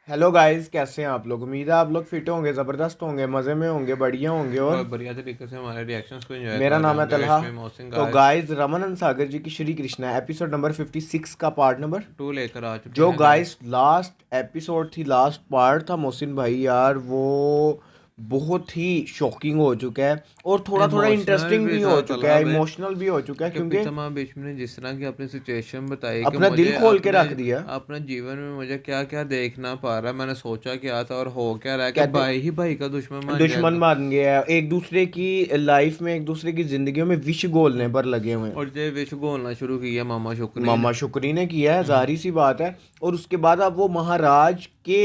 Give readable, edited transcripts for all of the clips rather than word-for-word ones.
Hello guys, कैसे हैं आप लोग। उम्मीद है आप लोग फिट होंगे, ज़बरदस्त होंगे, मज़े में होंगे, बढ़िया होंगे। और और बढ़िया तरीके से हमारे रिएक्शंस को एंजॉय मेरा कर रहे नाम है होंगे। तलहा। इसमें मोहसिन तो गाइस गाइस, रमन सागर जी की श्री कृष्णा एपिसोड नंबर 56 का पार्ट नंबर टू लेकर आ चुके जो हैं गाइस। गाइस लास्ट एपिसोड थी, लास्ट पार्ट था मोहसिन भाई यार, वो बहुत ही शॉकिंग हो चुका है और थोड़ा थोड़ा इमोशनल इंटरेस्टिंग भी भी था हो चुका तलहा है, भाई इमोशनल भी हो चुका है कि क्योंकि पितामह भीष्म ने जिस तरह की अपनी सिचुएशन बताई कि अपना दिल मुझे खोल के अपने रख दिया। अपने जीवन में मुझे क्या क्या देखना पा रहा है। मैंने सोचा क्या था और हो क्या रहा है कि कहते भाई ही भाई का दुश्मन बन दुश्मन जाएगा। बन गया है, एक दूसरे की लाइफ में, एक दूसरे की जिंदगियों में विष घोलने हम्म, पर लगे हुए हैं। और ये विश्व घोलना शुरू किया मामा शुक्री ने। मामा शुक्री ने किया है, हम्म, जाहिर सी बात है। और उसके बाद अब वो महाराज के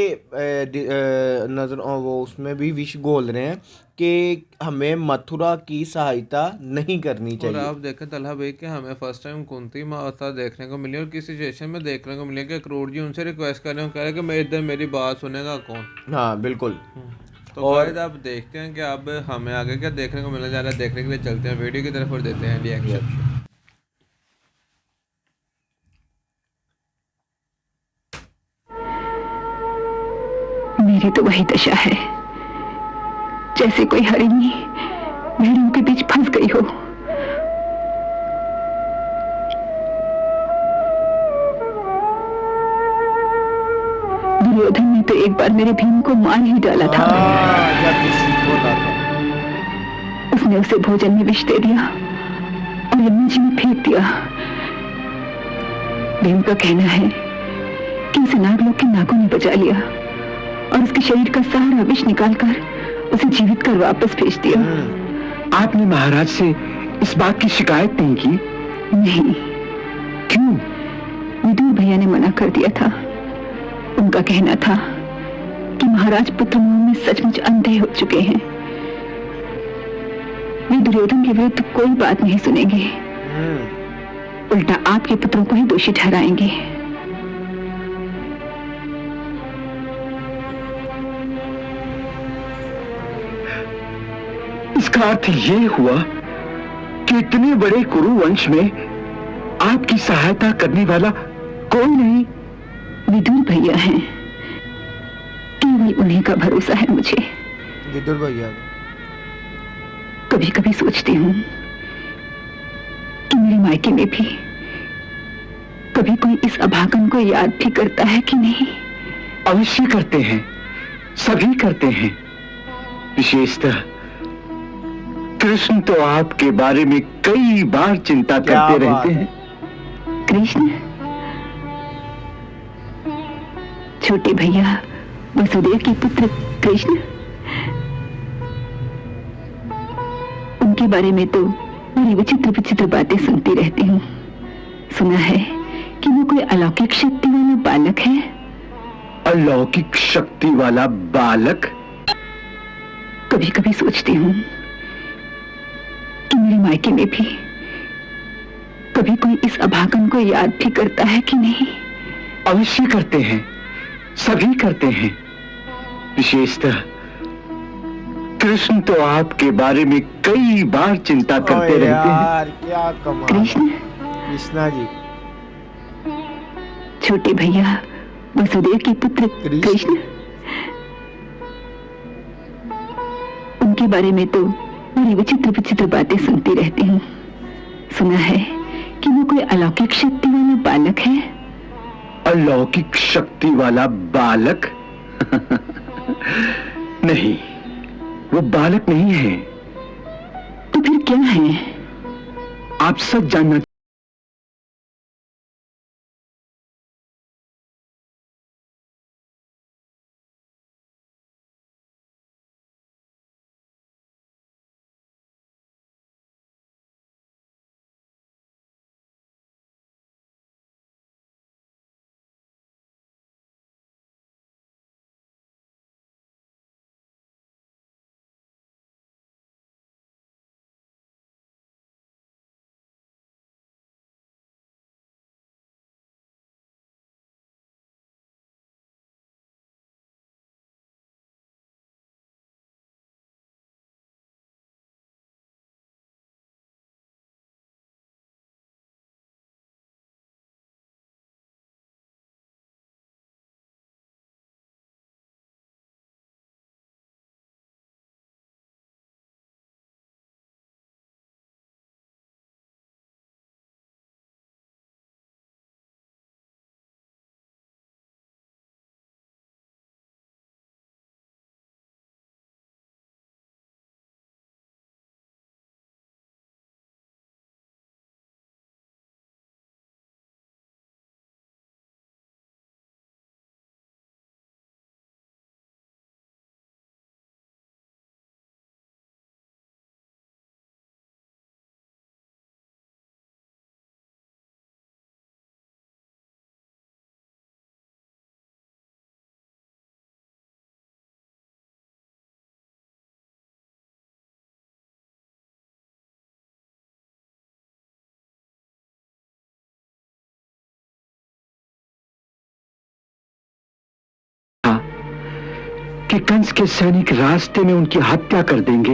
नजर वो उसमें भी विष घोल रहे हैं कि हमें मथुरा की सहायता नहीं करनी और चाहिए। आप देखें तलहा भाई कि हमें फर्स्ट टाइम कुंती माता देखने को मिली और किस सिचुएशन में देखने को मिली कि अक्रूर जी उनसे रिक्वेस्ट कर रहे हैं, कह रहे हैं कि मेरे इधर मेरी बात सुनेगा कौन। हाँ बिल्कुल। तो और गाइस आप देखते हैं कि अब हमें आगे क्या देखने को मिलने जा रहा है। देखने के लिए चलते हैं वीडियो की तरफ और देते हैं रिएक्शन। रिएक्शन। मेरी तो वही दशा है, जैसे कोई हरिणी भेड़ों के बीच फंस गई हो। दुर्योधन ने तो एक बार मेरे भीम को मार ही डाला था। हाँ, जब ऋषि बोला था। उसने उसे भोजन में विष दे दिया और यमुना जी में फेंक दिया। भीम का कहना है कि उसे नागलोक के नागों ने बचा लिया और उसके शरीर का सारा विष निकालकर उसे जीवित कर वापस भेज दिया। आपने महाराज से इस बात की शिकायत नहीं की? नहीं। क्यों? विदुर भैया ने मना कर दिया था। उनका कहना था कि महाराज पुत्र मोह में सचमुच अंधे हो चुके हैं। वे दुर्योधन के विरुद्ध कोई बात नहीं सुनेंगे, उल्टा आपके पुत्रों को ही दोषी ठहराएंगे। इसका अर्थ ये हुआ कि इतने बड़े कुरु वंश में आपकी सहायता करने वाला कोई नहीं। विदुर भैया हैं, केवल उन्हीं का भरोसा है मुझे। विदुर भैया। कभी कभी सोचती हूँ कि मेरे मायके में भी कभी कोई इस अभागन को याद भी करता है कि नहीं। अवश्य करते हैं, सभी करते हैं। विशेषतः कृष्ण तो आपके बारे में कई बार चिंता क्या करते बात रहते है। हैं। कृष्ण, छोटे भैया वसुदेव के पुत्र कृष्ण, उनके बारे में तो बड़ी विचित्र विचित्र बातें सुनती रहती हूँ। सुना है कि वो कोई अलौकिक शक्ति वाला बालक है। अलौकिक शक्ति वाला बालक? कभी कभी सोचती हूँ कि मेरे मायके में भी कभी कोई इस अभागन को याद भी करता है कि नहीं। अवश्य करते हैं, सभी करते हैं। विशेषतः कृष्ण तो आपके बारे में कई बार चिंता करते ओए रहते हैं। यार, क्या कमाल। कृष्ण, कृष्णा जी। छोटे भैया वसुदेव के पुत्र कृष्ण, उनके बारे में तो बड़ी विचित्र विचित्र बातें सुनती रहती हूँ। सुना है कि वो कोई अलौकिक शक्ति वाला बालक है। अलौकिक शक्ति वाला बालक? नहीं, वो बालक नहीं है। तो फिर क्या है? आप सच जानना कि कंस के सैनिक रास्ते में उनकी हत्या कर देंगे।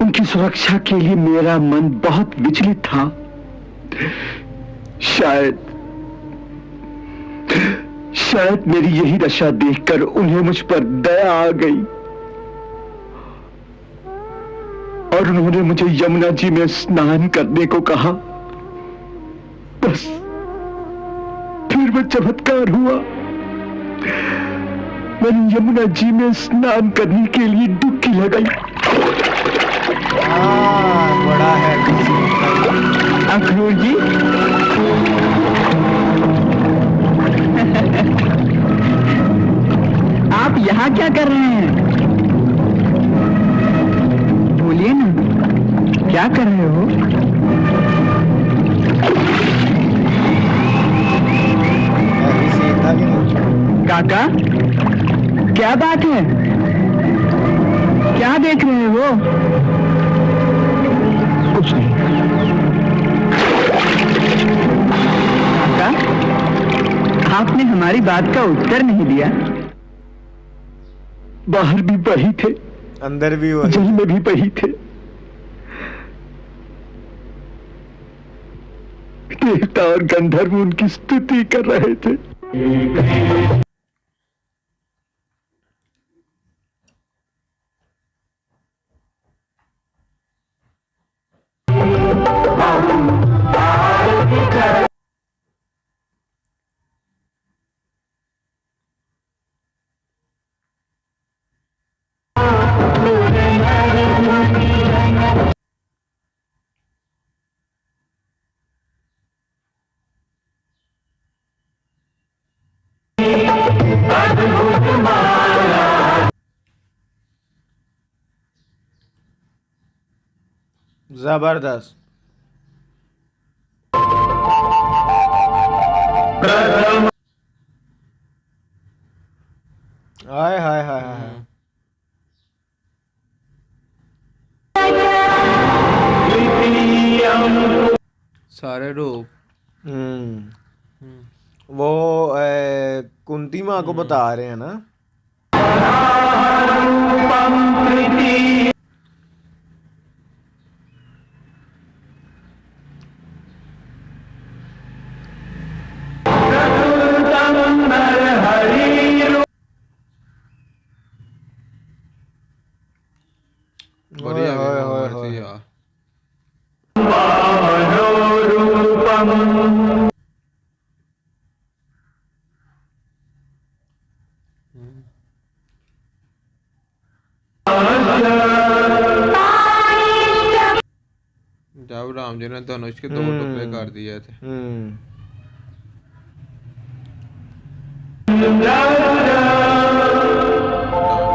उनकी सुरक्षा के लिए मेरा मन बहुत विचलित था। शायद मेरी यही दशा देखकर उन्हें मुझ पर दया आ गई और उन्होंने मुझे यमुना जी में स्नान करने को कहा। बस फिर वह चमत्कार हुआ। मैंने यमुना जी में स्नान करने के लिए डुबकी लगाई। बड़ा है अखरोट जी, आप यहाँ क्या कर रहे हैं? बोलिए ना, क्या कर रहे हो? सीता की नहीं। काका, क्या बात है? क्या देख रहे हो? कुछ नहीं। काका, आपने हमारी बात का उत्तर नहीं दिया। बाहर भी वही थे, अंदर भी वही। जल में भी वही थे। देवता और गंधर्व उनकी स्तुति कर रहे थे। जबरदस्त। हाय हाय हाय हाय। सारे रूप। वो कुंती माँ को बता रहे हैं ना। बढ़िया ओए, ओए, मूवमेंट ओए, थी यार। जब राम जी ने धनुष के दो टुकड़े कर दिए थे। राम जी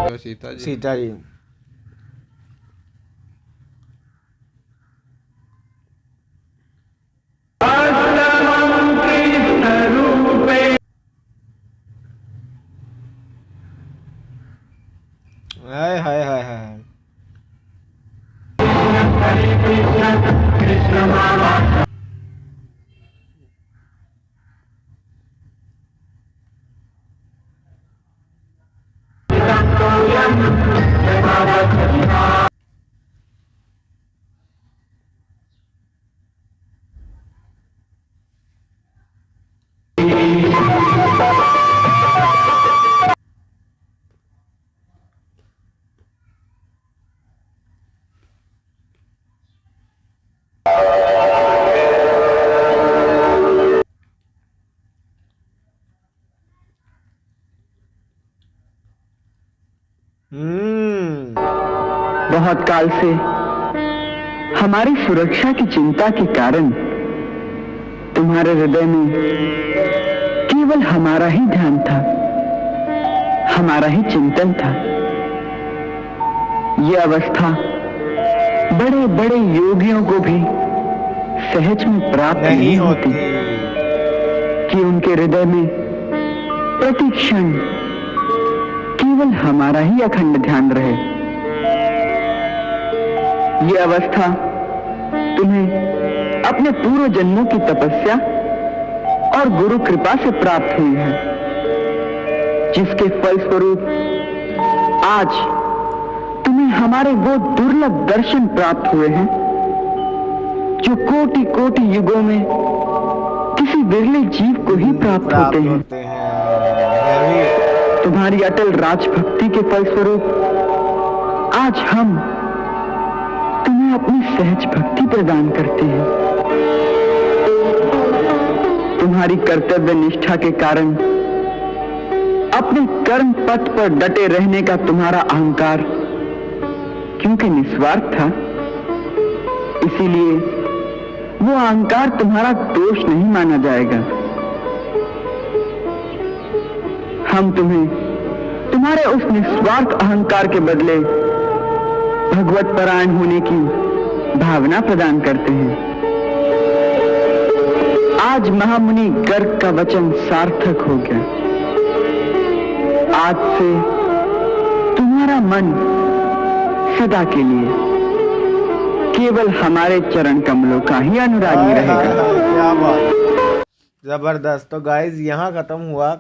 और सीता जी। सीता जी। हाय हाय हाय हाय। बहुत काल से हमारी सुरक्षा की चिंता के कारण तुम्हारे हृदय में केवल हमारा ही ध्यान था, हमारा ही चिंतन था। यह अवस्था बड़े बड़े योगियों को भी सहज में प्राप्त नहीं होती कि उनके हृदय में प्रतिक्षण केवल हमारा ही अखंड ध्यान रहे। यह अवस्था तुम्हें अपने पूर्व जन्मों की तपस्या और गुरु कृपा से प्राप्त हुई है। जिसके फलस्वरूप आज तुम्हें हमारे वो दुर्लभ दर्शन प्राप्त हुए हैं जो कोटि कोटि युगों में किसी विरले जीव को ही प्राप्त होते हैं। तुम्हारी अटल राजभक्ति के फलस्वरूप आज हम तुम्हें अपनी सहज भक्ति प्रदान करते हैं। तुम्हारी कर्तव्य निष्ठा के कारण अपने कर्म पथ पर डटे रहने का तुम्हारा अहंकार क्योंकि निस्वार्थ था, इसीलिए वो अहंकार तुम्हारा दोष नहीं माना जाएगा। हम तुम्हें तुम्हारे उस निस्वार्थ अहंकार के बदले भगवत परायण होने की भावना प्रदान करते हैं। आज महामुनि गर्ग का वचन सार्थक हो गया। आज से तुम्हारा मन सदा के लिए केवल हमारे चरण कमलों का ही अनुरागी रहेगा। क्या बात, जबरदस्त। तो गाइज यहाँ खत्म हुआ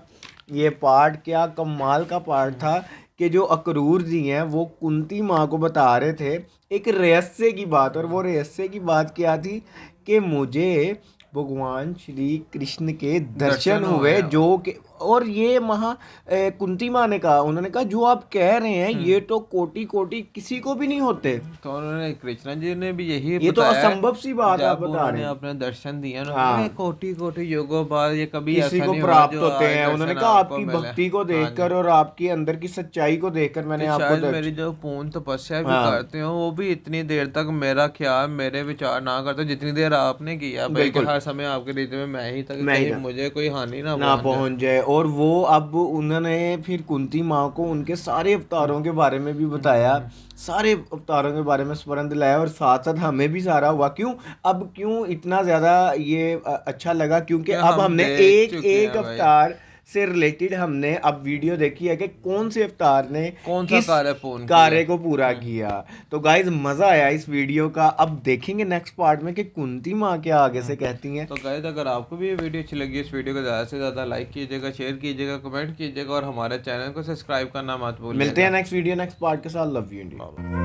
ये पार्ट। क्या कमाल का पार्ट था कि जो अक्रूर जी हैं वो कुंती माँ को बता रहे थे एक रहस्य की बात, और वो रहस्य की बात क्या थी कि मुझे भगवान श्री कृष्ण के दर्शन हुए जो कि, और ये कुंती माँ ने कहा, उन्होंने कहा जो आप कह रहे हैं ये तो कोटि कोटि किसी को भी नहीं होते। तो उन्होंने कृष्ण जी ने भी यही ये तो बताया, असंभव सी बात आप बता रहे हैं। अपने दर्शन दिए हाँ। कोटि कोटि युगों बाद ये कभी किसी ऐसा को नहीं हुआ प्राप्त जो होते आज हैं। दर्शन उन्होंने कहा आपको आपकी मिले। भक्ति को हाँ देखकर जी। और आपकी अंदर की सच्चाई को देखकर मैंने कि आपको शायद मेरी जो पूर्ण तपस्या भी हाँ। करते हो वो भी इतनी देर तक मेरा ख्याल मेरे विचार ना करते जितनी देर आपने किया। बिल्कुल। हर समय आपके हृदय में मैं ही तक, मैं ही कहीं था। मुझे कोई हानि ना ना पहुंच जाए। और वो अब उन्होंने फिर कुंती माँ को उनके सारे अवतारों के बारे में भी बताया, सारे अवतारों के बारे में स्मरण दिलाया, और साथ साथ हमें भी सारा हुआ। क्यों इतना ज़्यादा ये अच्छा लगा, क्योंकि कि अब हम हमने देख चुके एक हैं भाई। अवतार से रिलेटेड हमने अब वीडियो देखी है कि कौन से अवतार ने कौन सा किस कार्य पूर्ण कार्य को पूरा किया। तो गाइज मज़ा आया इस वीडियो का। अब देखेंगे नेक्स्ट पार्ट में कि कुंती माँ क्या आगे से कहती हैं। तो गाइस अगर आपको भी ये वीडियो अच्छी लगी, इस वीडियो को ज़्यादा से ज़्यादा लाइक कीजिएगा, शेयर कीजिएगा, कमेंट कीजिएगा और हमारे चैनल को सब्सक्राइब करना मत भूलिएगा। मिलते हैं नेक्स्ट वीडियो नेक्स्ट पार्ट के साथ। Love you India.